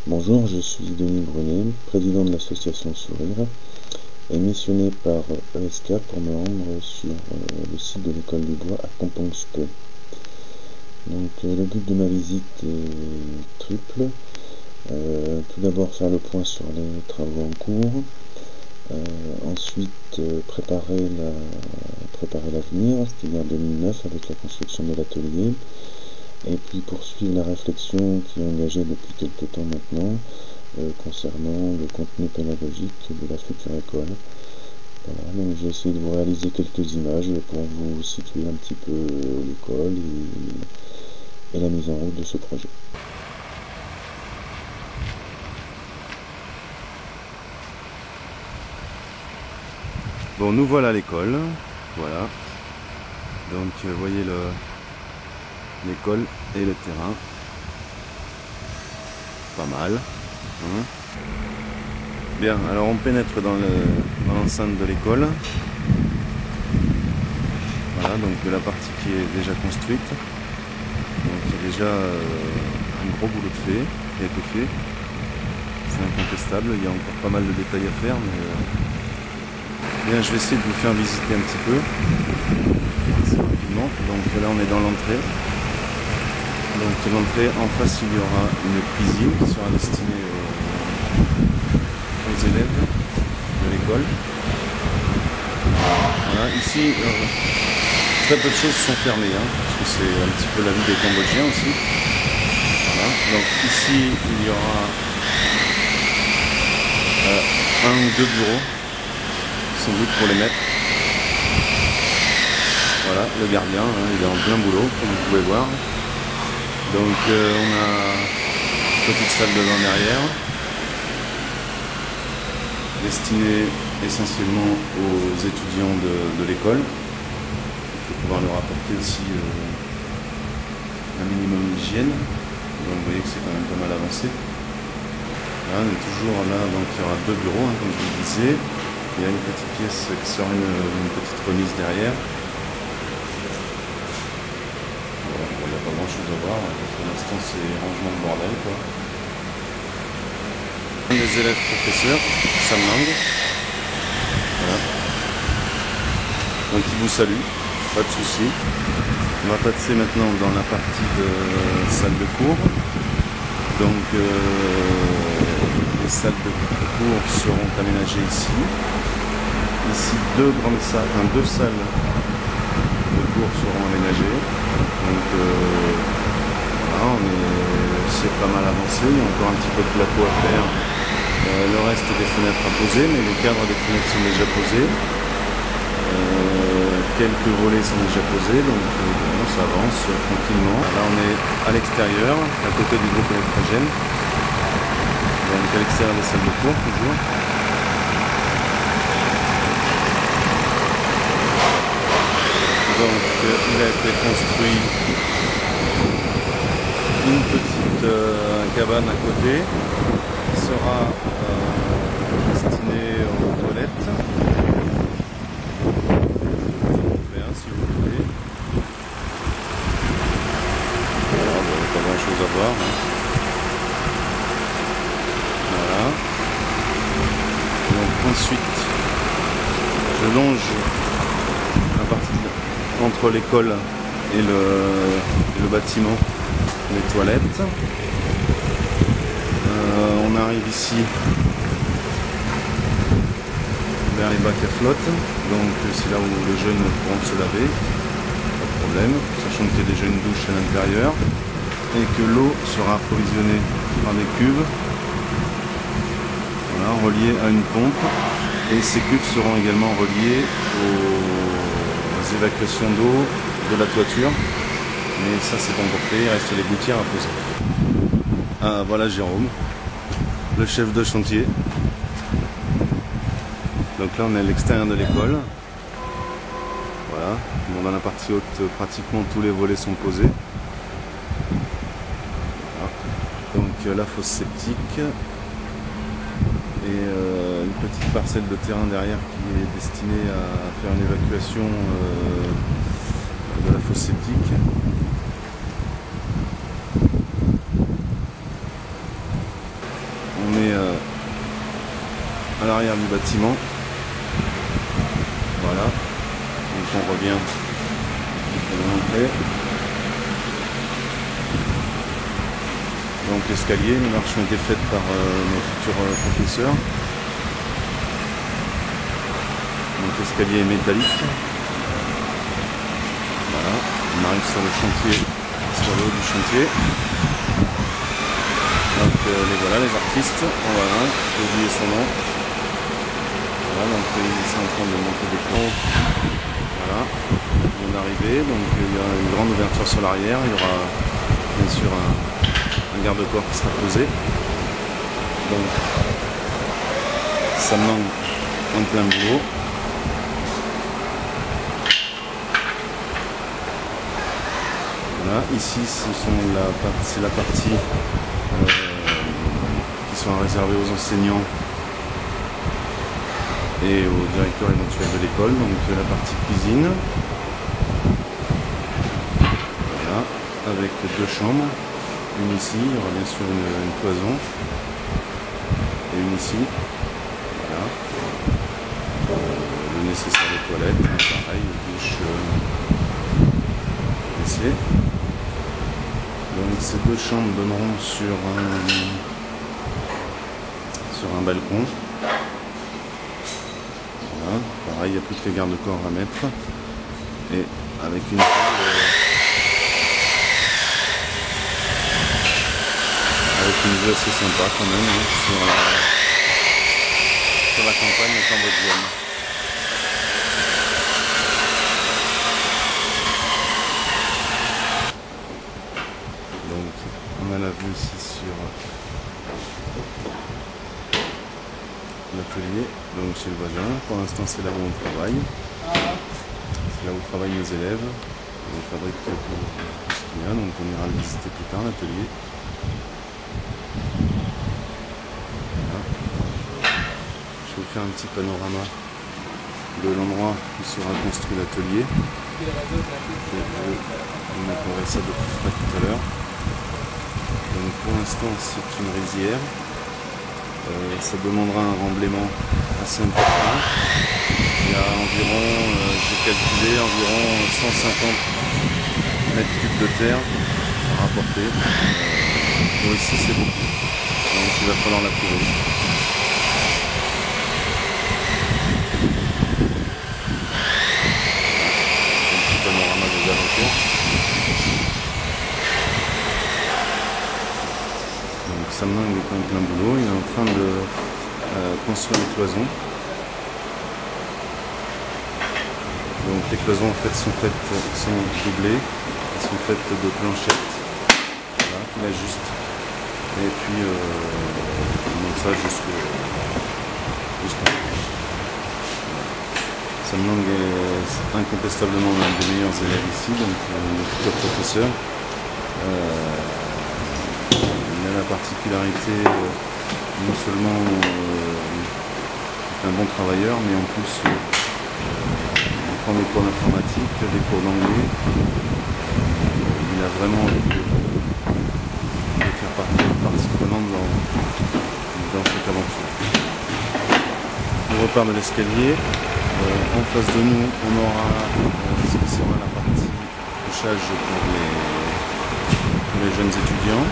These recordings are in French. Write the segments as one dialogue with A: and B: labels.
A: Bonjour, je suis Denis Brunet, président de l'association Sourire et missionné par ESK pour me rendre sur le site de l'école du bois à Compongste. Donc le but de ma visite est triple. Tout d'abord faire le point sur les travaux en cours, ensuite préparer l'avenir, c'est-à-dire 2009 avec la construction de l'atelier, et puis poursuivre la réflexion qui est engagée depuis quelques temps maintenant concernant le contenu pédagogique de la future école. Voilà, donc j'ai essayé de vous réaliser quelques images pour vous situer un petit peu l'école et la mise en route de ce projet.
B: Bon, nous voilà à l'école, voilà. Donc vous voyez l'école et le terrain. Pas mal. Hein. Bien, alors on pénètre dans l'enceinte de l'école. Voilà, donc de la partie qui est déjà construite. Donc il y a déjà un gros boulot de fait qui a été fait. C'est incontestable, il y a encore pas mal de détails à faire, mais bien, je vais essayer de vous faire visiter un petit peu assez rapidement. Donc là on est dans l'entrée. Donc l'entrée, en face il y aura une cuisine qui sera destinée aux élèves de l'école. Voilà, ici très peu de choses sont fermées, hein, parce que c'est un petit peu la vie des Cambodgiens aussi. Voilà, donc ici il y aura un ou deux bureaux, sans doute pour les maîtres. Voilà, le gardien, hein, il est en plein boulot, comme vous pouvez voir. Donc on a une petite salle devant derrière, destinée essentiellement aux étudiants de l'école. Il faut pouvoir leur apporter aussi un minimum d'hygiène. Donc vous voyez que c'est quand même pas mal avancé. Là, on est toujours là, donc il y aura deux bureaux, hein, comme je vous le disais. Il y a une petite pièce qui sera une petite remise derrière. Il n'y a pas grand chose à voir, pour l'instant c'est rangement de bordel quoi. Un des élèves professeurs, Sam Lang. Voilà. Donc il vous salue, pas de souci. On va passer maintenant dans la partie de salle de cours. Donc les salles de cours seront aménagées ici. Ici deux salles de cours seront aménagées. Donc voilà, c'est pas mal avancé, il y a encore un petit peu de plateau à faire. Le reste des fenêtres à poser, mais les cadres des fenêtres sont déjà posés. Quelques volets sont déjà posés, donc bon, ça avance tranquillement. Là on est à l'extérieur, à côté du groupe électrogène. Donc à l'extérieur des salles de cours toujours. Donc il a été construit une petite cabane à côté qui sera destinée aux toilettes. Si vous voulez. Voilà, bon, pas grand chose à voir. Hein. Voilà. Donc ensuite, je longe la partie entre l'école et le bâtiment, les toilettes. On arrive ici vers les bacs à flotte, donc c'est là où les jeunes pourront se laver, pas de problème, sachant qu'il y a déjà une douche à l'intérieur et que l'eau sera approvisionnée par des cuves, voilà, reliées à une pompe, et ces cuves seront également reliées aux évacuations d'eau de la toiture, mais ça c'est pas encore fait, il reste les gouttières à poser. Ah voilà Jérôme, le chef de chantier. Donc là on est à l'extérieur de l'école. Voilà. Bon, dans la partie haute, pratiquement tous les volets sont posés. Voilà. Donc la fosse septique. Et une petite parcelle de terrain derrière qui est destinée à faire une évacuation de la fosse septique. du bâtiment. Voilà, donc on revient à l'entrée. Donc l'escalier, les marches ont été faites par nos futurs professeurs. Donc l'escalier est métallique. Voilà, on arrive sur le chantier, sur le haut du chantier. Donc voilà les artistes, voilà, j'ai oublié son nom. Voilà, donc ils sont en train de monter des plans. Voilà, ils viennent d'arriver, donc il y a une grande ouverture sur l'arrière, il y aura bien sûr un garde-corps qui sera posé. Donc ça manque en plein boulot. Voilà, ici c'est la partie qui sont réservées aux enseignants et au directeur éventuel de l'école, donc la partie cuisine. Voilà, avec 2 chambres, une ici, il y aura bien sûr une cloison, et une ici. Voilà. Le nécessaire de toilette, pareil, douche, WC. Donc ces 2 chambres donneront sur un balcon. Voilà, pareil, il n'y a plus que les garde-corps à mettre. Et avec une vue assez sympa quand même, hein, sur la campagne au Cambodgienne. Donc on a la vue ici sur l'atelier, donc chez le voisin. Pour l'instant c'est là où on travaille. C'est là où travaillent nos élèves. On fabrique tout ce qu'il y a, donc on ira le visiter plus tard l'atelier. Voilà. Je vais vous faire un petit panorama de l'endroit où sera construit l'atelier. Vous m'appellerez ça de plus près tout à l'heure. Donc pour l'instant c'est une rizière. Ça demandera un remblaiement assez important. Il y a environ, j'ai calculé, environ 150 mètres cubes de terre à rapporter. Pour ici c'est beaucoup. Donc il va falloir la couvrir. Un petit panorama des alentours. Samnang est en plein boulot, il est en train de construire les cloisons. Donc les cloisons en fait sont doublées, elles sont faites de planchettes, voilà, qu'il ajuste. Et puis donc ça jusqu'à. Samnang est incontestablement l'un des meilleurs élèves ici, donc le futur professeur. La particularité, non seulement un bon travailleur, mais en plus il prend des cours d'informatique, des cours d'anglais. Il a vraiment envie de faire partie prenante dans cette aventure. On repart de l'escalier. En face de nous, on aura ce qui sera la partie couchage pour les jeunes étudiants.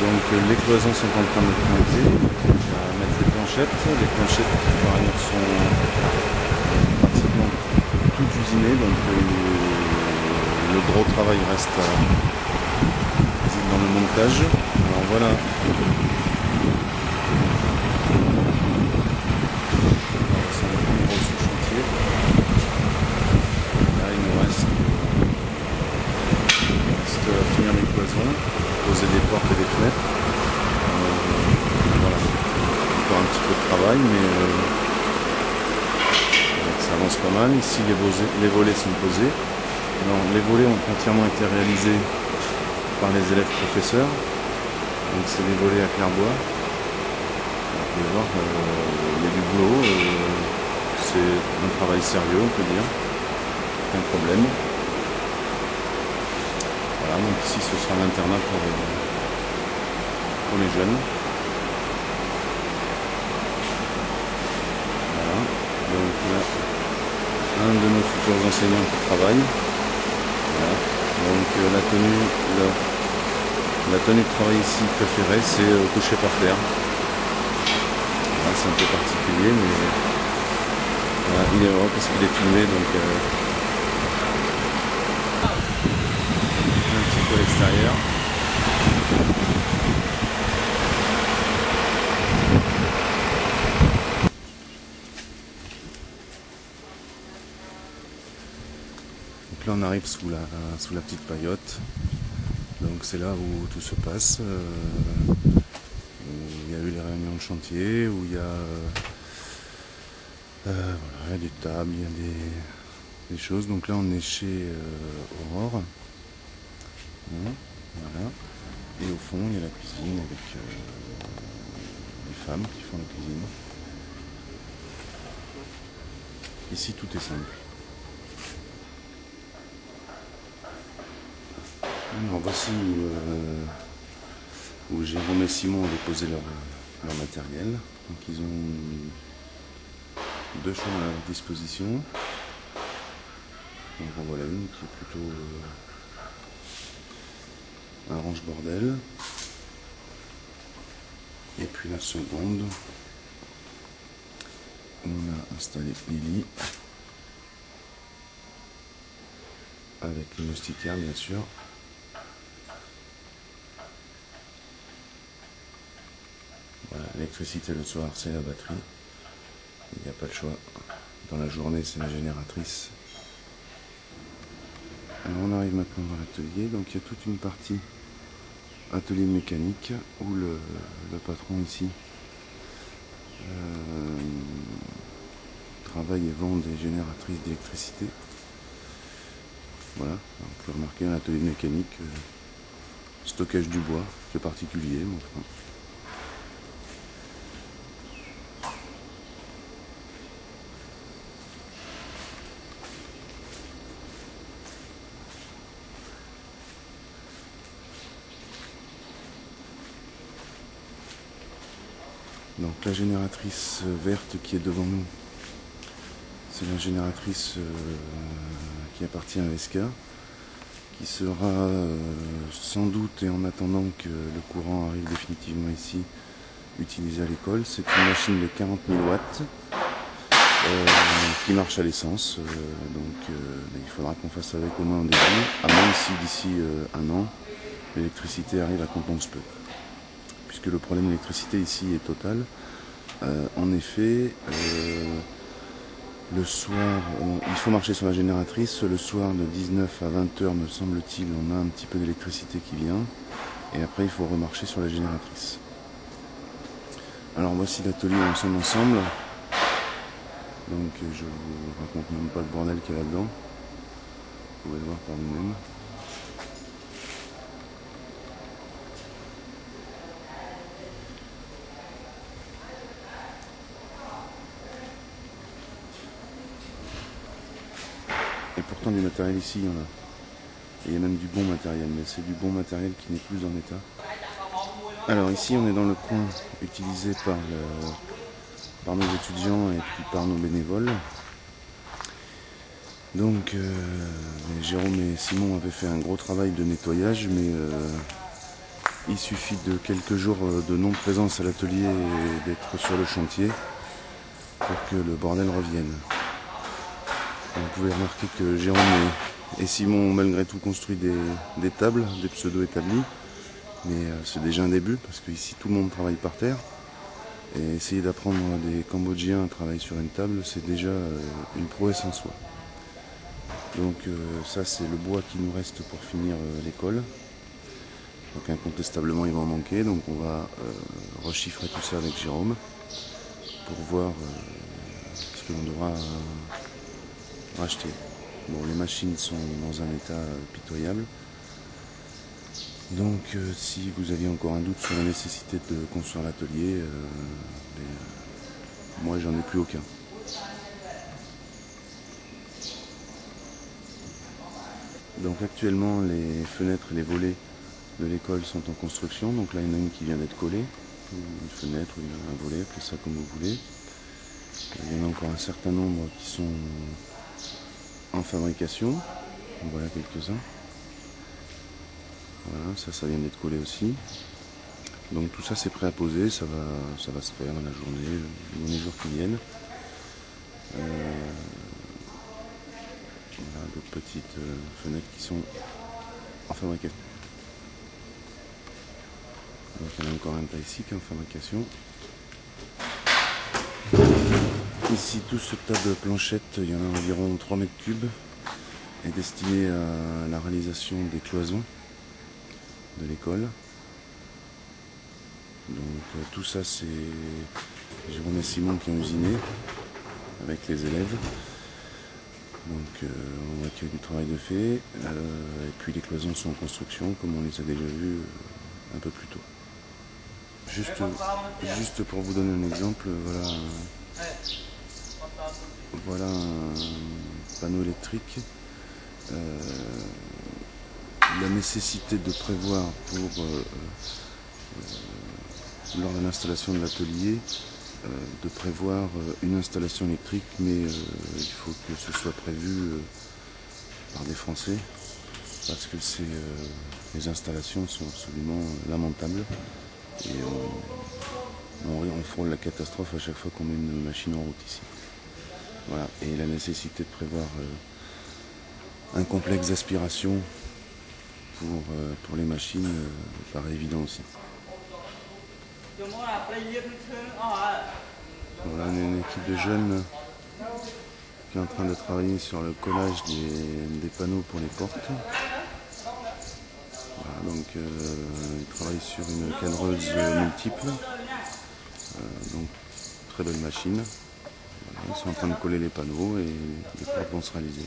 B: Donc les cloisons sont en train de monter, on va mettre les planchettes qui par ailleurs sont pratiquement toutes usinées, donc le gros travail reste dans le montage. Alors voilà. C'est un peu gros sur le chantier. Là il nous reste à finir les cloisons. Poser des portes et des fenêtres. Voilà. Encore un petit peu de travail, mais ça avance pas mal. Ici, les volets sont posés. Alors, les volets ont entièrement été réalisés par les élèves professeurs. Donc, c'est des volets à claire-bois. Vous pouvez voir, il y a du boulot. C'est un travail sérieux, on peut dire. Aucun problème. Voilà, donc ici ce sera l'internat pour les jeunes. Donc là, un de nos futurs enseignants qui travaille. Voilà. Donc la tenue de travail ici préférée, c'est coucher par terre. Voilà, c'est un peu particulier, mais voilà, il est heureux parce qu'il est filmé, donc un petit peu à l'extérieur. Donc là on arrive sous la petite paillote, donc c'est là où tout se passe, où il y a eu les réunions de chantier, où il y a voilà, des tables, il y a des choses. Donc là on est chez Aurore, voilà. Et au fond il y a la cuisine avec les femmes qui font la cuisine. Ici tout est simple. Alors voici où Jérôme et Simon ont déposé leur matériel. Donc ils ont 2 chambres à leur disposition. Donc en voilà une qui est plutôt un range-bordel. Et puis la seconde, on a installé les lits avec le moustiquaire bien sûr. Voilà, l'électricité le soir c'est la batterie, il n'y a pas le choix. Dans la journée c'est la génératrice. Alors on arrive maintenant dans l'atelier, donc il y a toute une partie atelier de mécanique où le patron ici travaille et vend des génératrices d'électricité. Voilà, alors, vous pouvez remarquer un atelier de mécanique, stockage du bois, c'est particulier, mais enfin. Donc la génératrice verte qui est devant nous, c'est la génératrice qui appartient à SK, qui sera sans doute, et en attendant que le courant arrive définitivement ici, utilisée à l'école. C'est une machine de 40 000 watts qui marche à l'essence, donc il faudra qu'on fasse avec au moins un début, à moins si d'ici un an l'électricité arrive à qu'on pense peu. Puisque le problème d'électricité ici est total. En effet, le soir, il faut marcher sur la génératrice. Le soir de 19 à 20h, me semble-t-il, on a un petit peu d'électricité qui vient. Et après, il faut remarcher sur la génératrice. Alors voici l'atelier en son ensemble. Donc je vous raconte même pas le bordel qu'il y a là-dedans. Vous pouvez le voir par vous-même. Et pourtant du matériel ici, il y en a. Et il y a même du bon matériel, mais c'est du bon matériel qui n'est plus en état. Alors ici on est dans le coin utilisé par nos étudiants et puis par nos bénévoles. Donc Jérôme et Simon avaient fait un gros travail de nettoyage, mais il suffit de quelques jours de non-présence à l'atelier et d'être sur le chantier pour que le bordel revienne. Vous pouvez remarquer que Jérôme et Simon ont malgré tout construit des tables, des pseudo-établis, mais c'est déjà un début parce qu'ici tout le monde travaille par terre. Et essayer d'apprendre des Cambodgiens à travailler sur une table, c'est déjà une prouesse en soi. Donc ça c'est le bois qui nous reste pour finir l'école. Donc incontestablement il va en manquer, donc on va rechiffrer tout ça avec Jérôme pour voir ce que l'on devra racheter. Bon, les machines sont dans un état pitoyable. Donc si vous aviez encore un doute sur la nécessité de construire l'atelier, moi j'en ai plus aucun. Donc actuellement les fenêtres et les volets de l'école sont en construction. Donc là il y en a une qui vient d'être collée, une fenêtre ou un volet, appelez ça comme vous voulez. Il y en a encore un certain nombre qui sont en fabrication. Voilà quelques-uns. Voilà, ça vient d'être collé aussi. Donc tout ça c'est prêt à poser, ça va se faire dans la journée, dans les jours qui viennent. Voilà d'autres petites fenêtres qui sont en fabrication. Donc il y en a encore un tas ici qui est en fabrication. Ici tout ce tas de planchettes, il y en a environ 3 mètres cubes, est destiné à la réalisation des cloisons de l'école. Donc tout ça c'est Jérôme et Simon qui ont usiné avec les élèves. Donc on voit qu'il y a du travail de fait. Et puis les cloisons sont en construction comme on les a déjà vues un peu plus tôt. Juste pour vous donner un exemple, voilà un panneau électrique. La nécessité de prévoir lors de l'installation de l'atelier, de prévoir une installation électrique, mais il faut que ce soit prévu par des Français, parce que les installations sont absolument lamentables, et on frôle la catastrophe à chaque fois qu'on met une machine en route ici. Voilà. Et la nécessité de prévoir un complexe d'aspiration pour les machines paraît évident aussi. Voilà une équipe de jeunes qui est en train de travailler sur le collage des panneaux pour les portes. Voilà, donc ils travaillent sur une cadreuse multiple, donc très belle machine. Voilà, ils sont en train de coller les panneaux et les portes vont se réaliser.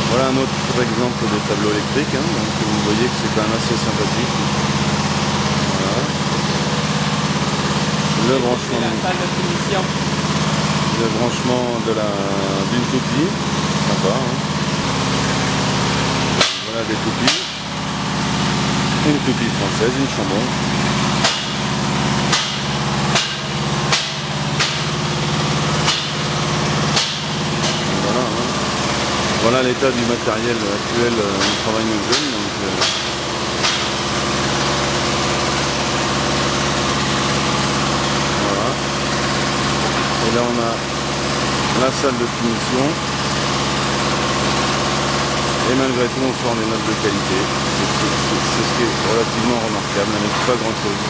B: Voilà un autre exemple de tableau électrique, hein, donc vous voyez que c'est quand même assez sympathique. Voilà. Le branchement d'une toupie, sympa. Hein. Voilà des toupies. Une toupie française, une chambon. Voilà l'état du matériel actuel où travaillent nos jeunes. Donc, voilà. Et là on a la salle de finition. Et malgré tout on sort des notes de qualité. C'est ce qui est relativement remarquable avec pas grand chose.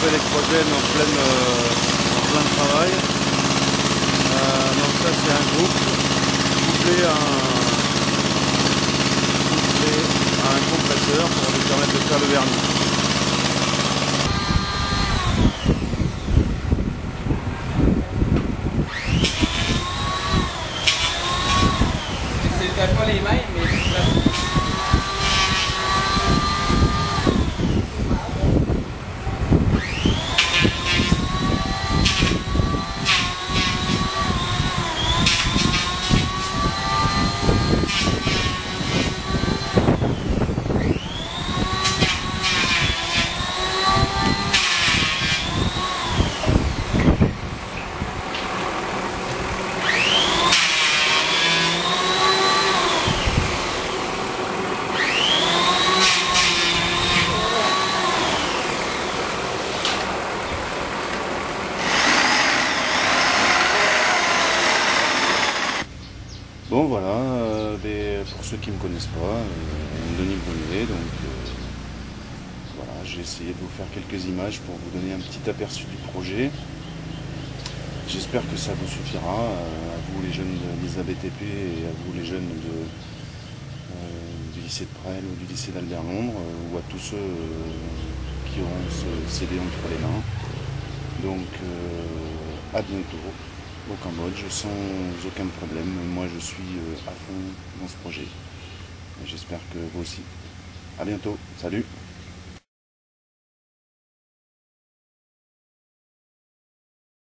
B: Électrogène en plein travail. Donc ça c'est un groupe couplé à un compresseur pour lui permettre de faire le vernis.
C: C'est pas les mains mais
B: Bon voilà, pour ceux qui ne me connaissent pas, Denis Brunier, donc voilà, j'ai essayé de vous faire quelques images pour vous donner un petit aperçu du projet. J'espère que ça vous suffira, à vous les jeunes de l'ISABTP et à vous les jeunes du lycée de Presles ou du lycée d'Albert Londres, ou à tous ceux qui auront ce CD entre les mains. Donc à bientôt au Cambodge sans aucun problème. Moi je suis à fond dans ce projet. J'espère que vous aussi. À bientôt. Salut.